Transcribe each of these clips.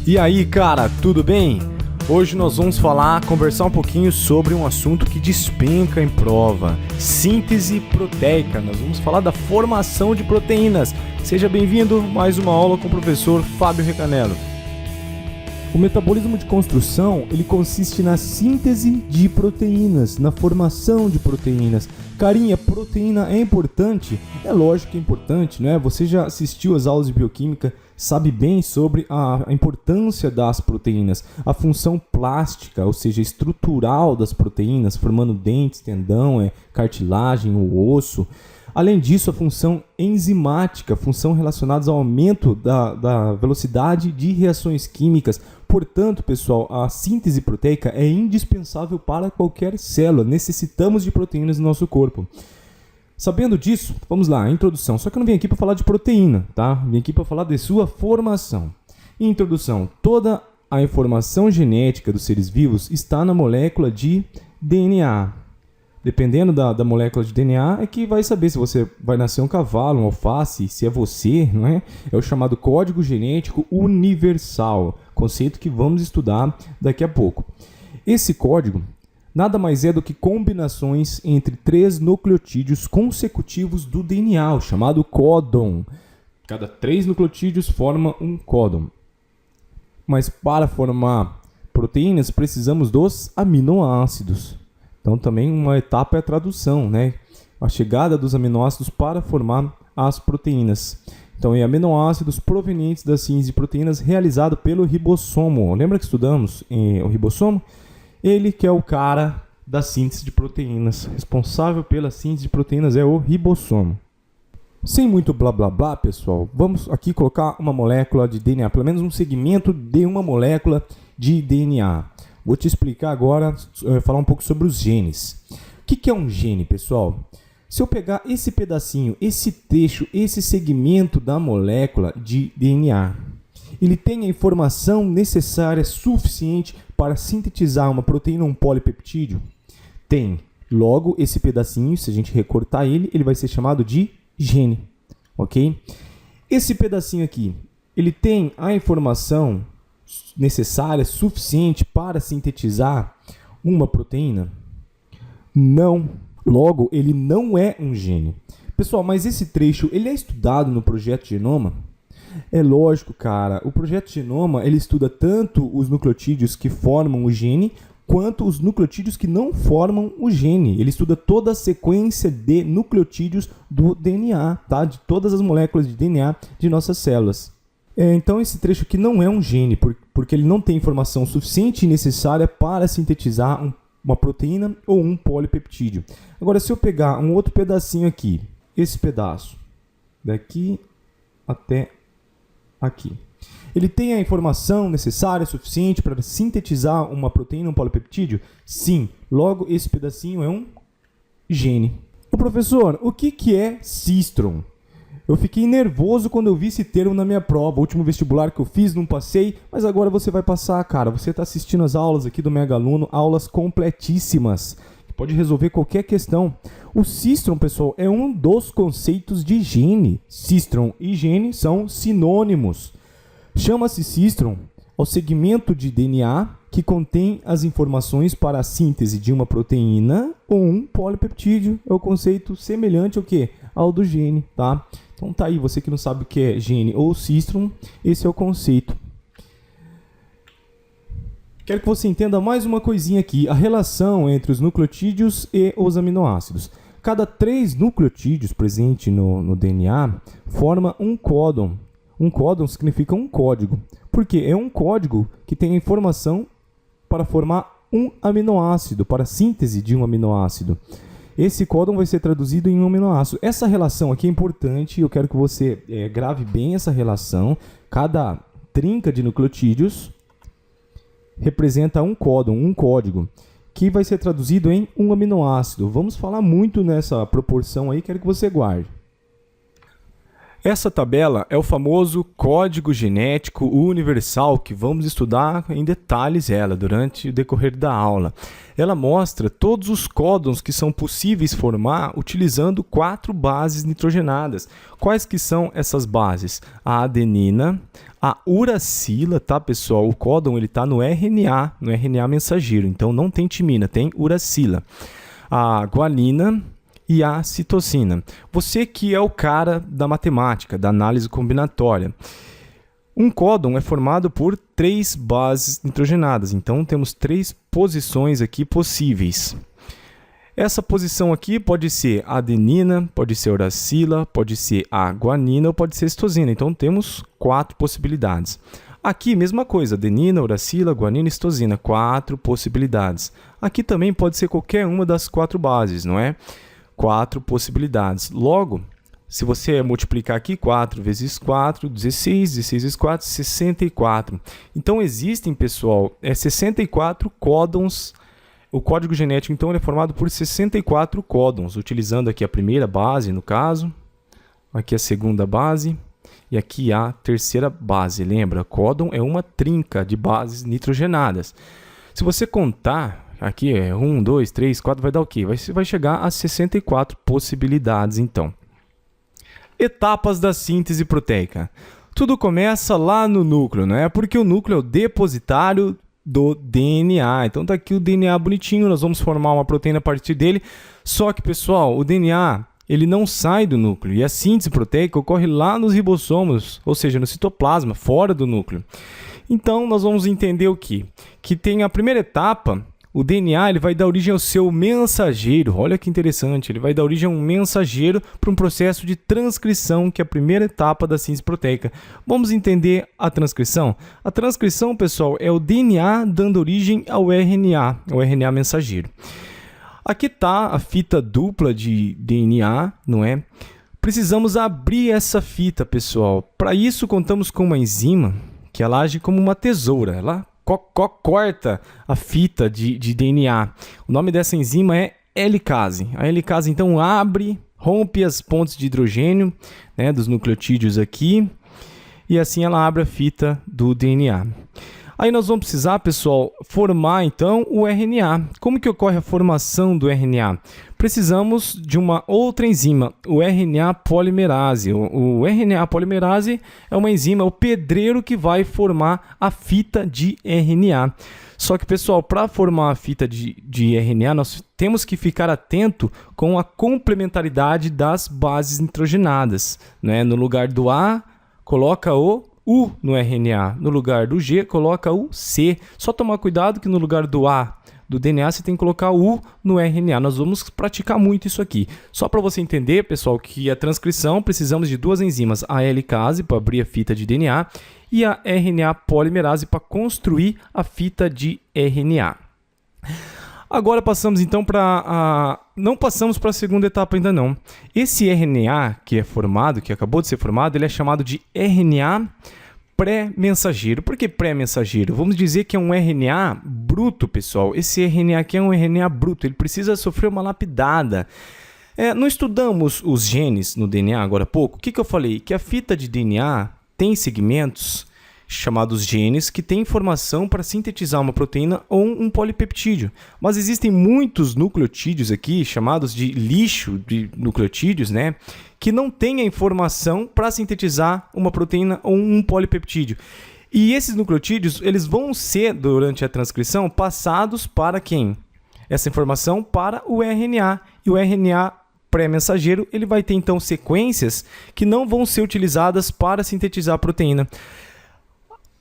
E aí, cara, tudo bem? Hoje nós vamos conversar um pouquinho sobre um assunto que despenca em prova, síntese proteica. Nós vamos falar da formação de proteínas. Seja bem-vindo, mais uma aula com o professor Fábio Recanello. O metabolismo de construção, ele consiste na síntese de proteínas, na formação de proteínas. Carinha, proteína é importante? É lógico que é importante, né? Você já assistiu às aulas de bioquímica, sabe bem sobre a importância das proteínas, a função plástica, ou seja, estrutural das proteínas, formando dentes, tendão, cartilagem, o osso. Além disso, a função enzimática, função relacionada ao aumento da velocidade de reações químicas. Portanto, pessoal, a síntese proteica é indispensável para qualquer célula. Necessitamos de proteínas no nosso corpo. Sabendo disso, vamos lá, introdução. Só que eu não vim aqui para falar de proteína, tá? Vim aqui para falar de sua formação. Introdução. Toda a informação genética dos seres vivos está na molécula de DNA. Dependendo da molécula de DNA, é que vai saber se você vai nascer um cavalo, um alface, se é você, não é? É o chamado código genético universal, conceito que vamos estudar daqui a pouco. Esse código nada mais é do que combinações entre 3 nucleotídeos consecutivos do DNA, o chamado códon. Cada 3 nucleotídeos forma um códon. Mas para formar proteínas, precisamos dos aminoácidos. Então também uma etapa é a tradução, né? A chegada dos aminoácidos para formar as proteínas. Então, aminoácidos provenientes da síntese de proteínas realizado pelo ribossomo. Lembra que estudamos o ribossomo? Ele que é o cara da síntese de proteínas. Responsável pela síntese de proteínas é o ribossomo. Sem muito blá blá blá, pessoal, vamos aqui colocar uma molécula de DNA, pelo menos um segmento de uma molécula de DNA. Vou te explicar agora, falar um pouco sobre os genes. O que é um gene, pessoal? Se eu pegar esse pedacinho, esse trecho, esse segmento da molécula de DNA, ele tem a informação necessária, suficiente para sintetizar uma proteína ou um polipeptídeo? Tem. Logo, esse pedacinho, se a gente recortar ele, ele vai ser chamado de gene. Ok? Esse pedacinho aqui, ele tem a informação necessária, suficiente para sintetizar uma proteína? Não. Logo, ele não é um gene. Pessoal, mas esse trecho, ele é estudado no Projeto Genoma? É lógico, cara. O Projeto Genoma, ele estuda tanto os nucleotídeos que formam o gene, quanto os nucleotídeos que não formam o gene. Ele estuda toda a sequência de nucleotídeos do DNA, tá? De todas as moléculas de DNA de nossas células. Então esse trecho aqui não é um gene, porque ele não tem informação suficiente e necessária para sintetizar uma proteína ou um polipeptídeo. Agora, se eu pegar um outro pedacinho aqui, esse pedaço, daqui até aqui, ele tem a informação necessária, suficiente para sintetizar uma proteína, um polipeptídeo? Sim. Logo, esse pedacinho é um gene. Ô, professor, o que é cistron? Eu fiquei nervoso quando eu vi esse termo na minha prova. O último vestibular que eu fiz, não passei, mas agora você vai passar, cara. Você está assistindo as aulas aqui do Mega Aluno, aulas completíssimas, que pode resolver qualquer questão. O cistron, pessoal, é um dos conceitos de gene. Cistron e gene são sinônimos. Chama-se cistron ao segmento de DNA que contém as informações para a síntese de uma proteína ou um polipeptídeo. É o conceito semelhante ao quê? Ao do gene, tá? Então tá aí, você que não sabe o que é gene ou cistron, esse é o conceito. Quero que você entenda mais uma coisinha aqui, a relação entre os nucleotídeos e os aminoácidos. Cada 3 nucleotídeos presentes no DNA forma um códon. Um códon significa um código. Por quê? É um código que tem a informação para formar um aminoácido, para a síntese de um aminoácido. Esse códon vai ser traduzido em um aminoácido. Essa relação aqui é importante, eu quero que você grave bem essa relação. Cada trinca de nucleotídeos representa um códon, um código, que vai ser traduzido em um aminoácido. Vamos falar muito nessa proporção aí, quero que você guarde. Essa tabela é o famoso código genético universal, que vamos estudar em detalhes durante o decorrer da aula. Ela mostra todos os códons que são possíveis formar utilizando 4 bases nitrogenadas. Quais que são essas bases? A adenina, A uracila, tá, pessoal? O códon ele tá no RNA mensageiro. Então não tem timina, tem uracila. A guanina e a citosina. Você que é o cara da matemática, da análise combinatória. Um códon é formado por 3 bases nitrogenadas. Então temos 3 posições aqui possíveis. Essa posição aqui pode ser adenina, pode ser uracila, pode ser a guanina ou pode ser citosina. Então temos 4 possibilidades. Aqui, mesma coisa, adenina, uracila, guanina e citosina, 4 possibilidades. Aqui também pode ser qualquer uma das 4 bases, não é? 4 possibilidades. Logo, se você multiplicar aqui, 4 vezes 4, 16, 16 vezes 4, 64. Então existem, pessoal, 64 códons. O código genético, então, ele é formado por 64 códons, utilizando aqui a primeira base, no caso, aqui a segunda base e aqui a terceira base. Lembra, códon é uma trinca de bases nitrogenadas. Se você contar, aqui é 1, 2, 3, 4, vai dar o quê? Vai chegar a 64 possibilidades, então. Etapas da síntese proteica. Tudo começa lá no núcleo, né? Porque o núcleo é o depositário do DNA. Então tá aqui o DNA bonitinho, nós vamos formar uma proteína a partir dele. Só que, pessoal, o DNA, ele não sai do núcleo e a síntese proteica ocorre lá nos ribossomos, ou seja, no citoplasma, fora do núcleo. Então nós vamos entender o quê? Que tem a primeira etapa. O DNA ele vai dar origem ao seu mensageiro. Olha que interessante, ele vai dar origem a um mensageiro para um processo de transcrição, que é a primeira etapa da síntese proteica. Vamos entender a transcrição? A transcrição, pessoal, é o DNA dando origem ao RNA, o RNA mensageiro. Aqui está a fita dupla de DNA, não é? Precisamos abrir essa fita, pessoal. Para isso, contamos com uma enzima que ela age como uma tesoura. Ela corta a fita de DNA. O nome dessa enzima é helicase. A helicase, então, rompe as pontes de hidrogênio, né, dos nucleotídeos aqui, e assim ela abre a fita do DNA. Aí nós vamos precisar, pessoal, formar, então, o RNA. Como que ocorre a formação do RNA? Precisamos de uma outra enzima, o RNA polimerase. O RNA polimerase é uma enzima, o pedreiro que vai formar a fita de RNA. Só que, pessoal, para formar a fita de RNA, nós temos que ficar atento com a complementaridade das bases nitrogenadas, né? No lugar do A, coloca o U no RNA. No lugar do G, coloca o C. Só tomar cuidado que no lugar do A do DNA você tem que colocar o U no RNA. Nós vamos praticar muito isso aqui. Só para você entender, pessoal, que a transcrição precisamos de 2 enzimas. A helicase para abrir a fita de DNA e a RNA polimerase para construir a fita de RNA. Agora passamos então para não passamos para a segunda etapa ainda não. Esse RNA que é formado, que acabou de ser formado, ele é chamado de RNA pré-mensageiro. Por que pré-mensageiro? Vamos dizer que é um RNA bruto, pessoal. Esse RNA aqui é um RNA bruto, ele precisa sofrer uma lapidada. Não estudamos os genes no DNA agora há pouco? O que eu falei? Que a fita de DNA tem segmentos chamados genes, que têm informação para sintetizar uma proteína ou um polipeptídeo. Mas existem muitos nucleotídeos aqui, chamados de lixo de nucleotídeos, né, que não têm a informação para sintetizar uma proteína ou um polipeptídeo. E esses nucleotídeos, eles vão ser, durante a transcrição, passados para quem? Essa informação para o RNA. E o RNA pré-mensageiro, ele vai ter, então, sequências que não vão ser utilizadas para sintetizar a proteína.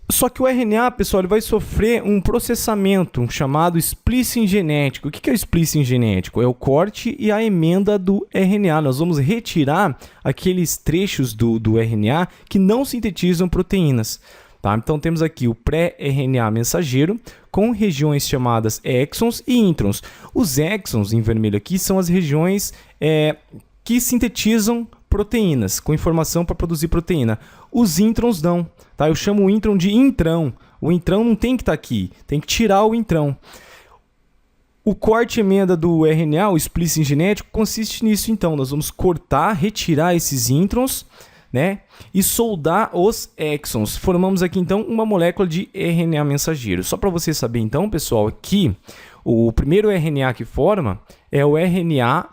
Só que o RNA, pessoal, ele vai sofrer um processamento chamado splicing genético. O que é o splicing genético? É o corte e a emenda do RNA. Nós vamos retirar aqueles trechos do RNA que não sintetizam proteínas. Tá? Então temos aqui o pré-RNA mensageiro com regiões chamadas exons e introns. Os exons, em vermelho aqui, são as regiões que sintetizam proteínas, com informação para produzir proteína. Os introns não. Tá? Eu chamo o intron de intrão. O intrão não tem que estar aqui, tem que tirar o intrão. O corte e emenda do RNA, o splicing genético, consiste nisso então. Nós vamos cortar, retirar esses introns, né, e soldar os exons. Formamos aqui então uma molécula de RNA mensageiro. Só para você saber então, pessoal, que o primeiro RNA que forma é o RNA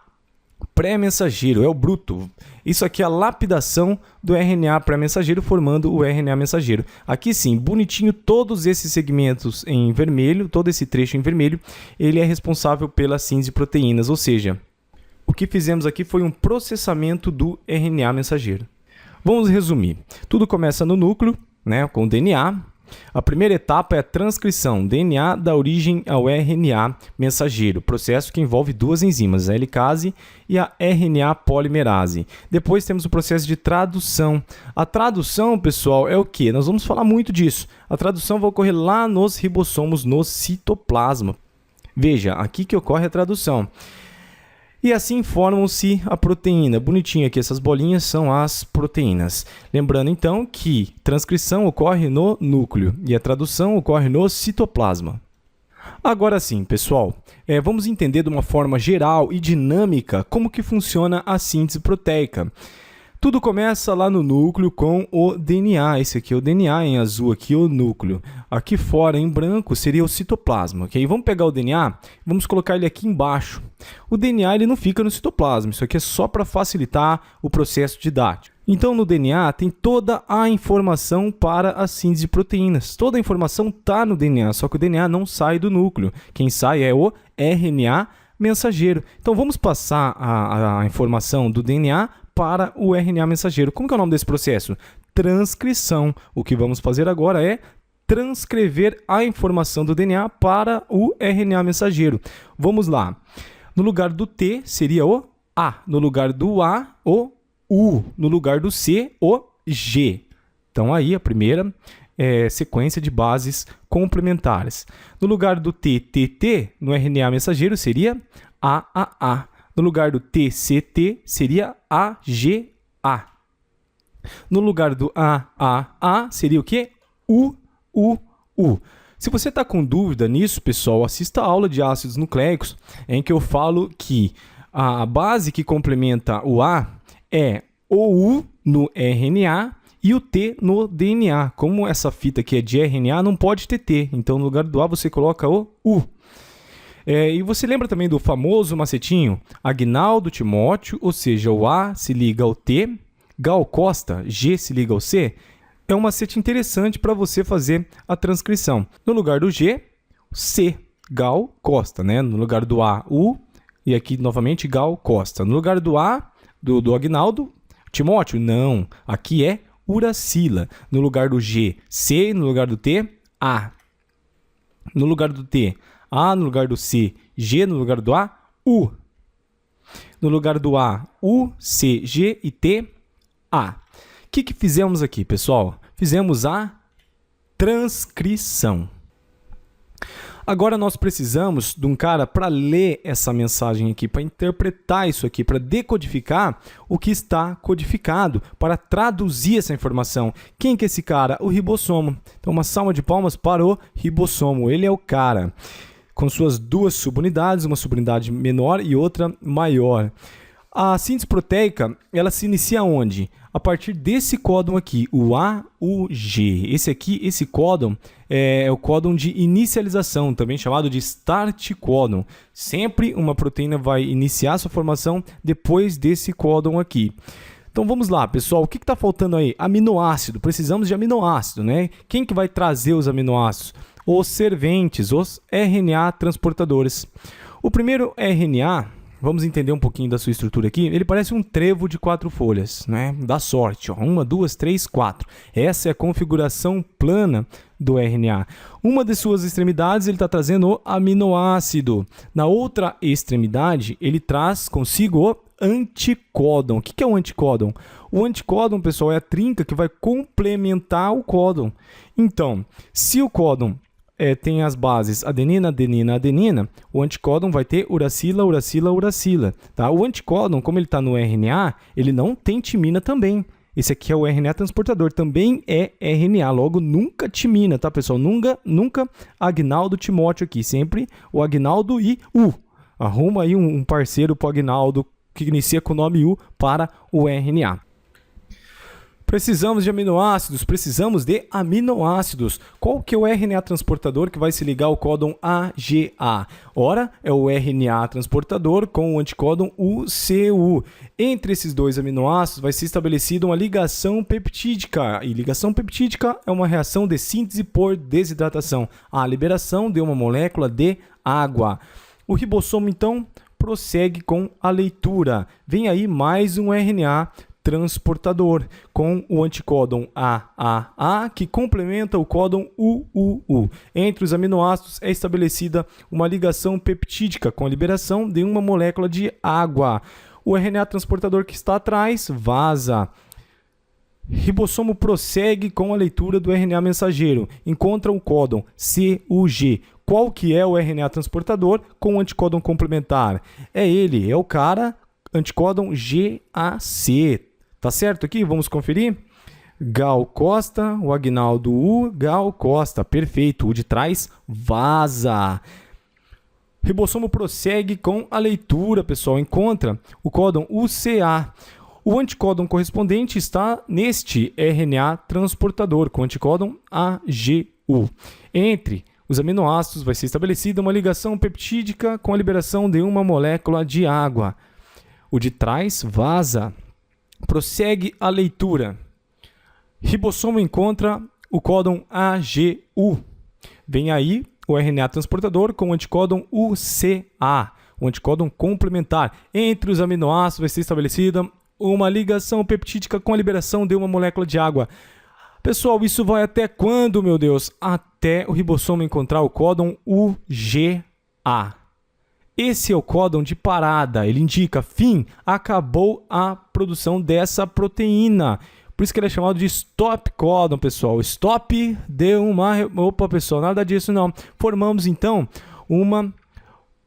pré-mensageiro, é o bruto. Isso aqui é a lapidação do RNA pré-mensageiro formando o RNA mensageiro. Aqui sim, bonitinho, todos esses segmentos em vermelho, todo esse trecho em vermelho, ele é responsável pela síntese de proteínas, ou seja, o que fizemos aqui foi um processamento do RNA mensageiro. Vamos resumir. Tudo começa no núcleo, né, com o DNA. A primeira etapa é a transcrição. DNA dá origem ao RNA mensageiro, processo que envolve duas enzimas, a helicase e a RNA polimerase. Depois temos o processo de tradução. A tradução, pessoal, é o quê? Nós vamos falar muito disso. A tradução vai ocorrer lá nos ribossomos, no citoplasma. Veja, aqui que ocorre a tradução. E assim formam-se a proteína. Bonitinho aqui, essas bolinhas são as proteínas. Lembrando então que transcrição ocorre no núcleo e a tradução ocorre no citoplasma. Agora sim, pessoal, vamos entender de uma forma geral e dinâmica como que funciona a síntese proteica. Tudo começa lá no núcleo com o DNA. Esse aqui é o DNA, em azul aqui o núcleo. Aqui fora, em branco, seria o citoplasma. Okay? Vamos pegar o DNA, vamos colocar ele aqui embaixo. O DNA ele não fica no citoplasma, isso aqui é só para facilitar o processo didático. Então, no DNA tem toda a informação para a síntese de proteínas. Toda a informação está no DNA, só que o DNA não sai do núcleo. Quem sai é o RNA mensageiro. Então, vamos passar a informação do DNA para o RNA mensageiro. Como que é o nome desse processo? Transcrição. O que vamos fazer agora é transcrever a informação do DNA para o RNA mensageiro. Vamos lá. No lugar do T seria o A. No lugar do A, o U. No lugar do C, o G. Então aí a primeira sequência de bases complementares. No lugar do T, TT, no RNA mensageiro seria AAA. No lugar do TCT seria AGA. No lugar do AAA seria o quê? UUU. Se você está com dúvida nisso, pessoal, assista a aula de ácidos nucleicos, em que eu falo que a base que complementa o A é o U no RNA e o T no DNA. Como essa fita aqui é de RNA, não pode ter T. Então, no lugar do A, você coloca o U. E você lembra também do famoso macetinho? Agnaldo Timóteo, ou seja, o A se liga ao T, Gal Costa, G se liga ao C. É um macete interessante para você fazer a transcrição. No lugar do G, C, Gal Costa, né? No lugar do A, U, e aqui novamente Gal Costa. No lugar do A, do Agnaldo Timóteo, não. Aqui é Uracila. No lugar do G, C, no lugar do T, A. No lugar do T, A, no lugar do C, G, no lugar do A, U. No lugar do A, U, C, G e T, A. O que fizemos aqui, pessoal? Fizemos a transcrição. Agora nós precisamos de um cara para ler essa mensagem aqui, para interpretar isso aqui, para decodificar o que está codificado, para traduzir essa informação. Quem que é esse cara? O ribossomo. Então uma salva de palmas para o ribossomo. Ele é o cara, com suas duas subunidades, uma subunidade menor e outra maior. A síntese proteica, ela se inicia onde? A partir desse códon aqui, o AUG. Esse códon é o códon de inicialização, também chamado de start códon. Sempre uma proteína vai iniciar sua formação depois desse códon aqui. Então vamos lá, pessoal. O que está faltando aí? Aminoácido. Precisamos de aminoácido, né? Quem que vai trazer os aminoácidos? Os serventes, os RNA transportadores. O primeiro RNA, vamos entender um pouquinho da sua estrutura aqui. Ele parece um trevo de 4 folhas, né? Da sorte, ó. 1, 2, 3, 4. Essa é a configuração plana do RNA. Uma de suas extremidades ele está trazendo o aminoácido. Na outra extremidade, ele traz consigo o anticódon. O que é o anticódon? O anticódon, pessoal, é a trinca que vai complementar o códon. Então, se o códon tem as bases adenina, adenina, adenina, o anticódon vai ter uracila, uracila, uracila. Tá? O anticódon, como ele está no RNA, ele não tem timina também. Esse aqui é o RNA transportador, também é RNA, logo nunca timina, tá, pessoal? Nunca Agnaldo Timóteo aqui, sempre o Agnaldo e U. Arruma aí um parceiro para o Agnaldo que inicia com o nome U para o RNA. Precisamos de aminoácidos, precisamos de aminoácidos. Qual que é o RNA transportador que vai se ligar ao códon AGA? Ora, é o RNA transportador com o anticódon UCU. Entre esses dois aminoácidos vai ser estabelecida uma ligação peptídica. E ligação peptídica é uma reação de síntese por desidratação. A liberação de uma molécula de água. O ribossomo, então, prossegue com a leitura. Vem aí mais um RNA transportador com o anticódon AAA que complementa o códon UUU. Entre os aminoácidos é estabelecida uma ligação peptídica com a liberação de uma molécula de água. O RNA transportador que está atrás vaza. Ribossomo prossegue com a leitura do RNA mensageiro. Encontra o códon CUG. Qual que é o RNA transportador com o anticódon complementar? É ele, é o cara anticódon GAC. Tá certo aqui? Vamos conferir? Gal Costa, o Agnaldo U, Gal Costa. Perfeito. O de trás vaza. Ribossomo prossegue com a leitura, pessoal. Encontra o códon UCA. O anticódon correspondente está neste RNA transportador com o anticódon AGU. Entre os aminoácidos vai ser estabelecida uma ligação peptídica com a liberação de uma molécula de água. O de trás vaza. Prossegue a leitura. Ribossomo encontra o códon AGU. Vem aí o RNA transportador com o anticódon UCA, o anticódon complementar. Entre os aminoácidos vai ser estabelecida uma ligação peptídica com a liberação de uma molécula de água. Pessoal, isso vai até quando, meu Deus? Até o ribossomo encontrar o códon UGA. Esse é o códon de parada, ele indica fim, acabou a produção dessa proteína. Por isso que ele é chamado de stop códon, pessoal. Stop deu uma... Opa, pessoal, nada disso não. Formamos, então, uma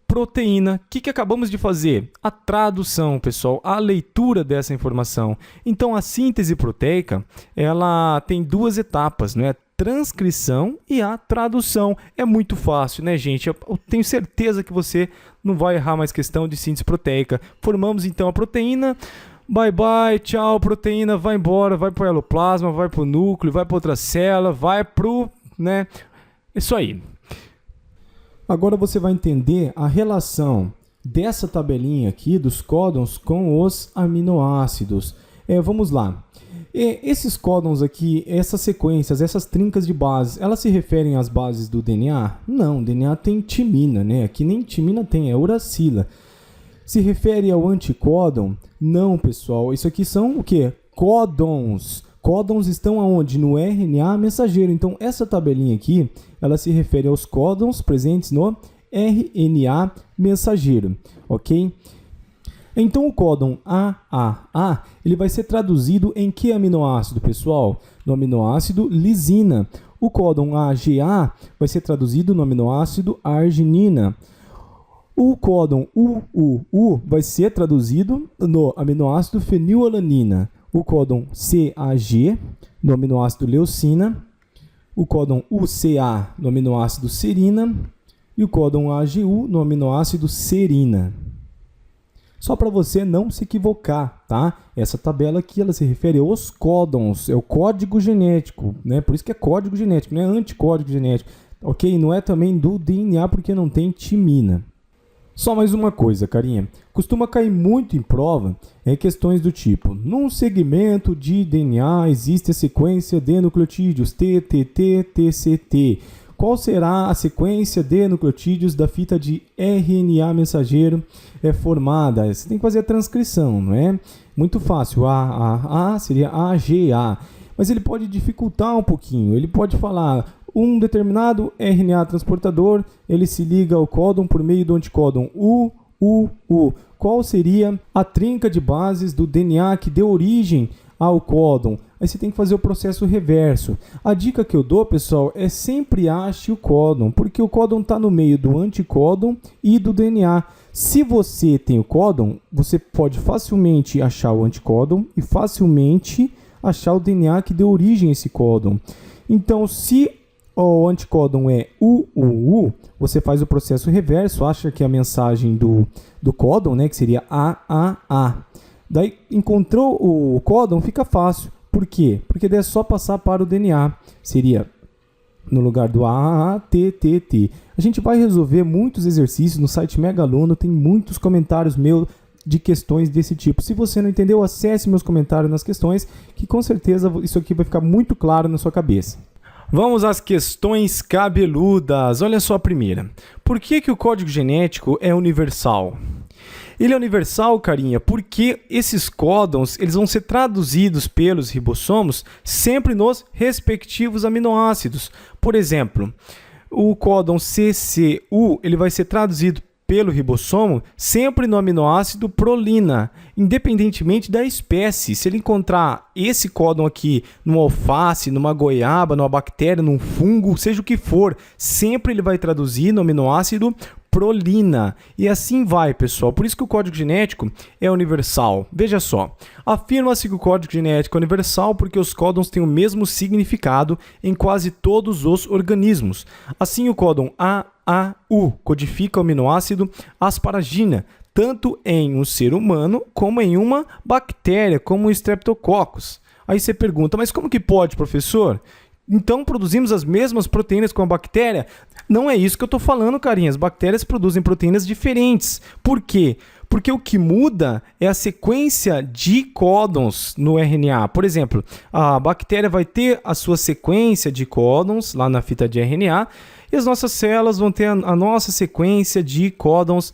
proteína. O que acabamos de fazer? A tradução, pessoal, a leitura dessa informação. Então, a síntese proteica, ela tem duas etapas, não é? Transcrição e a tradução. É muito fácil, né, gente? Eu tenho certeza que você não vai errar mais questão de síntese proteica. Formamos, então, a proteína. Bye, bye, tchau, proteína, vai embora, vai para o eloplasma, vai para o núcleo, vai para outra célula, vai para o... né? Isso aí. Agora você vai entender a relação dessa tabelinha aqui dos códons com os aminoácidos. Vamos lá. Esses códons aqui, essas sequências, essas trincas de bases, elas se referem às bases do DNA? Não, o DNA tem timina, né? Aqui nem timina tem, é uracila. Se refere ao anticódon? Não, pessoal. Isso aqui são o quê? Códons. Códons estão aonde? No RNA mensageiro. Então, essa tabelinha aqui, ela se refere aos códons presentes no RNA mensageiro, ok? Então, o códon AAA, ele vai ser traduzido em que aminoácido, pessoal? No aminoácido lisina. O códon AGA vai ser traduzido no aminoácido arginina. O códon UUU vai ser traduzido no aminoácido fenilalanina. O códon CAG no aminoácido leucina. O códon UCA no aminoácido serina. E o códon AGU no aminoácido serina. Só para você não se equivocar, tá? Essa tabela aqui, ela se refere aos códons, é o código genético, né? Por isso que é código genético, não é anticódigo genético, ok? Não é também do DNA porque não tem timina. Só mais uma coisa, carinha. Costuma cair muito em prova questões do tipo: num segmento de DNA existe a sequência de nucleotídeos TTT, TCT. Qual será a sequência de nucleotídeos da fita de RNA mensageiro formada? Você tem que fazer a transcrição, não é? Muito fácil. A seria AGA. Mas ele pode dificultar um pouquinho. Ele pode falar: um determinado RNA transportador, ele se liga ao códon por meio do anticódon UUU. Qual seria a trinca de bases do DNA que deu origem ao códon? Aí você tem que fazer o processo reverso. A dica que eu dou, pessoal, é sempre ache o códon, porque o códon está no meio do anticódon e do DNA. Se você tem o códon, você pode facilmente achar o anticódon e facilmente achar o DNA que deu origem a esse códon. Então, se o anticódon é UUU, você faz o processo reverso, acha que a mensagem do códon, né, que seria AAA. Daí, encontrou o códon, fica fácil. Por quê? Porque daí é só passar para o DNA. Seria no lugar do AATTT. A gente vai resolver muitos exercícios no site Mega Aluno, tem muitos comentários meus de questões desse tipo. Se você não entendeu, acesse meus comentários nas questões, que com certeza isso aqui vai ficar muito claro na sua cabeça. Vamos às questões cabeludas. Olha só a primeira. Por que o código genético é universal? Ele é universal, carinha, porque esses códons eles vão ser traduzidos pelos ribossomos sempre nos respectivos aminoácidos. Por exemplo, o códon CCU ele vai ser traduzido pelo ribossomo sempre no aminoácido prolina, independentemente da espécie. Se ele encontrar esse códon aqui numa alface, numa goiaba, numa bactéria, num fungo, seja o que for, sempre ele vai traduzir no aminoácido prolina. E assim vai, pessoal. Por isso que o código genético é universal. Veja só. Afirma-se que o código genético é universal porque os códons têm o mesmo significado em quase todos os organismos. Assim, o códon AAU codifica o aminoácido asparagina, tanto em um ser humano como em uma bactéria, como o Streptococcus. Aí você pergunta, mas como que pode, professor? Então produzimos as mesmas proteínas com a bactéria? Não é isso que eu estou falando, carinha. As bactérias produzem proteínas diferentes. Por quê? Porque o que muda é a sequência de códons no RNA. Por exemplo, a bactéria vai ter a sua sequência de códons lá na fita de RNA e as nossas células vão ter a nossa sequência de códons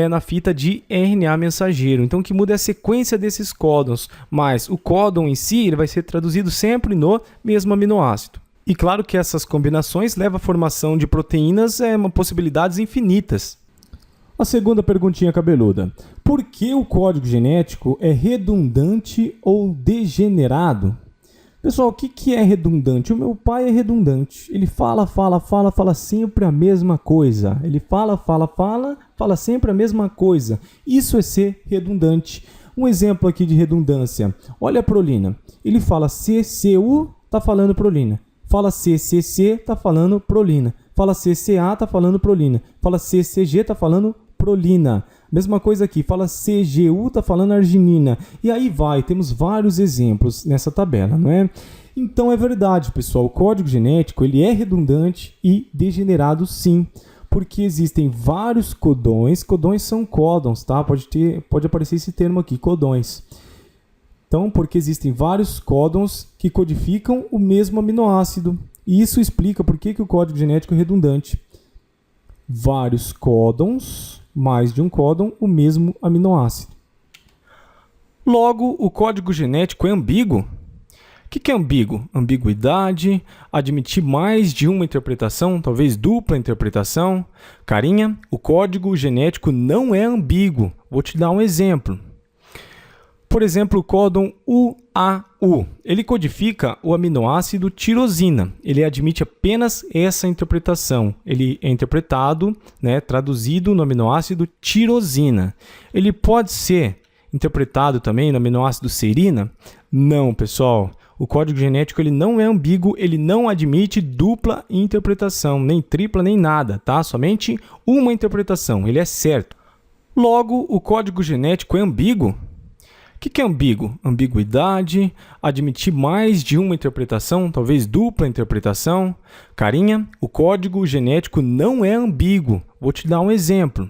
na fita de RNA mensageiro. Então, o que muda é a sequência desses códons, mas o códon em si ele vai ser traduzido sempre no mesmo aminoácido. E claro que essas combinações levam à formação de proteínas possibilidades infinitas. A segunda perguntinha cabeluda. Por que o código genético é redundante ou degenerado? Pessoal, o que é redundante? O meu pai é redundante. Ele fala sempre a mesma coisa. Ele fala sempre a mesma coisa. Isso é ser redundante. Um exemplo aqui de redundância. Olha a prolina. Ele fala CCU, tá falando prolina. Fala CCC, tá falando prolina. Fala CCA, tá falando prolina. Fala CCG, tá falando prolina. Mesma coisa aqui, fala CGU, tá falando arginina. E aí vai, temos vários exemplos nessa tabela, não é? Então é verdade, pessoal, o código genético ele é redundante e degenerado sim, porque existem vários codões. Codões são códons, tá? Pode aparecer esse termo aqui, codões. Então, porque existem vários códons que codificam o mesmo aminoácido. E isso explica por que o código genético é redundante. Vários códons, mais de um códon, o mesmo aminoácido. Logo, o código genético é ambíguo. O que é ambíguo? Ambiguidade, admitir mais de uma interpretação, talvez dupla interpretação. Carinha, o código genético não é ambíguo. Vou te dar um exemplo. Por exemplo, o códon UAU, ele codifica o aminoácido tirosina. Ele admite apenas essa interpretação. Ele é interpretado, traduzido no aminoácido tirosina. Ele pode ser interpretado também no aminoácido serina? Não, pessoal. O código genético ele não é ambíguo, ele não admite dupla interpretação, nem tripla, nem nada, tá? Somente uma interpretação, ele é certo. Logo, o código genético é ambíguo. O que é ambíguo? Ambiguidade, admitir mais de uma interpretação, talvez dupla interpretação. Carinha, o código genético não é ambíguo. Vou te dar um exemplo.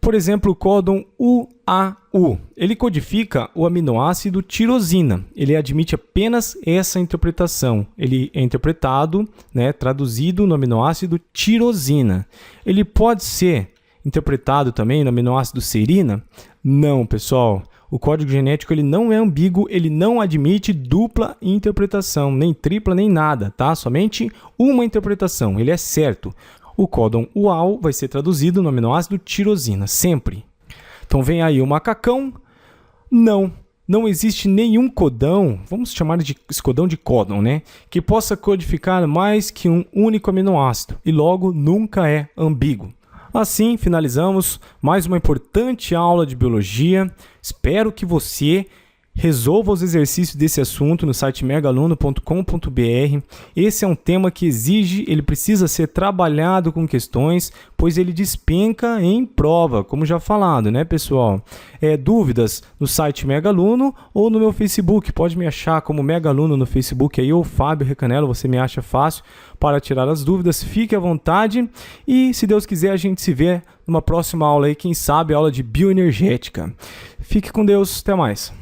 Por exemplo, o códon UAU, ele codifica o aminoácido tirosina. Ele admite apenas essa interpretação. Ele é interpretado, traduzido no aminoácido tirosina. Ele pode ser interpretado também no aminoácido serina? Não, pessoal. O código genético ele não é ambíguo, ele não admite dupla interpretação, nem tripla, nem nada, tá? Somente uma interpretação, ele é certo. O códon UAU vai ser traduzido no aminoácido tirosina, sempre. Então vem aí o macacão. Não existe nenhum codão, vamos chamar de esse codão de códon, que possa codificar mais que um único aminoácido e logo nunca é ambíguo. Assim, finalizamos mais uma importante aula de biologia. Espero que você Resolva os exercícios desse assunto no site megaaluno.com.br. Esse é um tema que ele precisa ser trabalhado com questões, pois ele despenca em prova, como já falado, né, pessoal? Dúvidas no site Mega Aluno ou no meu Facebook. Pode me achar como Mega Aluno no Facebook aí, ou Fábio Recanello, você me acha fácil para tirar as dúvidas. Fique à vontade e, se Deus quiser, a gente se vê numa próxima aula aí, quem sabe, aula de bioenergética. Fique com Deus, até mais.